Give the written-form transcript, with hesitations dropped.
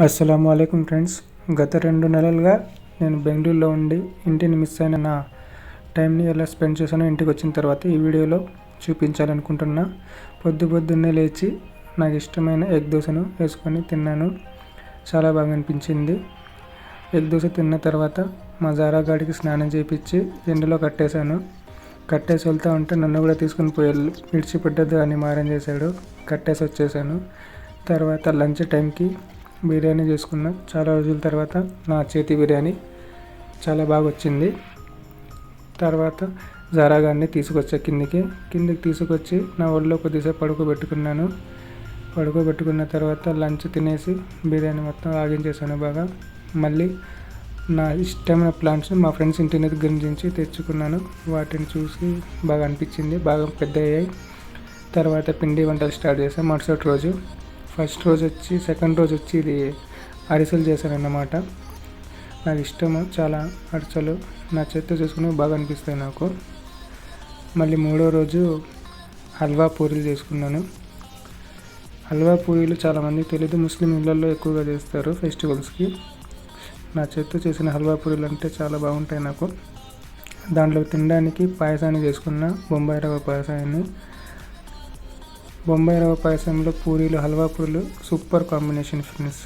అస్సలాము అలైకుం ఫ్రెండ్స్. గత 2 నెలలుగా నేను బెంగళూరులో ఉండి ఇంటిని మిస్ అయిన నా టైంని ఎలా స్పెండ్ చేశానో ఇంటికి వచ్చిన తర్వాత ఈ వీడియోలో చూపించాలనుకుంటున్నా. పొద్దున్నే లేచి నాకు ఇష్టమైన ఎగ్ దోశను వేసుకొని తిన్నాను. చాలా బాగా అనిపించింది. ఎగ్ దోశ తిన్న తర్వాత మా జారా గాడికి స్నానం చేయించి ఎండలో కట్టేసి వెళ్తూ ఉంటే నన్ను కూడా తీసుకుని పోయి విడిచిపెట్టద్దు అని మారం చేశాడు. కట్టేసి వచ్చేసాను. తర్వాత లంచ్ టైంకి బిర్యానీ చేసుకున్నా. చాలా రోజుల తర్వాత నా చేతి బిర్యానీ చాలా బాగా వచ్చింది. తర్వాత జారా గాడిని తీసుకొచ్చా కిందికి తీసుకొచ్చి నా ఒళ్ళో కొద్దిసేపు పడుకోబెట్టుకున్న తర్వాత లంచ్ తినేసి బిర్యానీ మొత్తం ఆగించేసాను బాగా. మళ్ళీ నా ఇష్టమైన ప్లాంట్స్ మా ఫ్రెండ్స్ ఇంటి దగ్గర నుంచి తెచ్చుకున్నాను. వాటిని చూసి బాగా అనిపించింది, బాగా పెద్ద అయ్యాయి. తర్వాత పిండి వంటలు స్టార్ట్ చేశాను. మరుసటి రోజు సెకండ్ రోజు వచ్చి ఇది అరిసెలు చేశాను అన్నమాట. నాకు ఇష్టము చాలా అరిసెలు, నా చేత్తో చేసుకుని బాగా అనిపిస్తాయి నాకు. మళ్ళీ మూడో రోజు హల్వా పూరీలు చేసుకున్నాను. హల్వా పూరీలు చాలామందికి తెలియదు, ముస్లిం ఇళ్ళల్లో ఎక్కువగా చేస్తారు ఫెస్టివల్స్కి. నా చేత్తో చేసిన హల్వా పూరీలు అంటే చాలా బాగుంటాయి నాకు. దాంట్లో తినడానికి పాయసాన్ని చేసుకున్న బొంబాయి రవ్వ పాయసాన్ని. బొంబాయి రవ్వ పాయసంలో పూరీలు, హల్వా పూరీలు సూపర్ కాంబినేషన్ ఫ్రెండ్స్.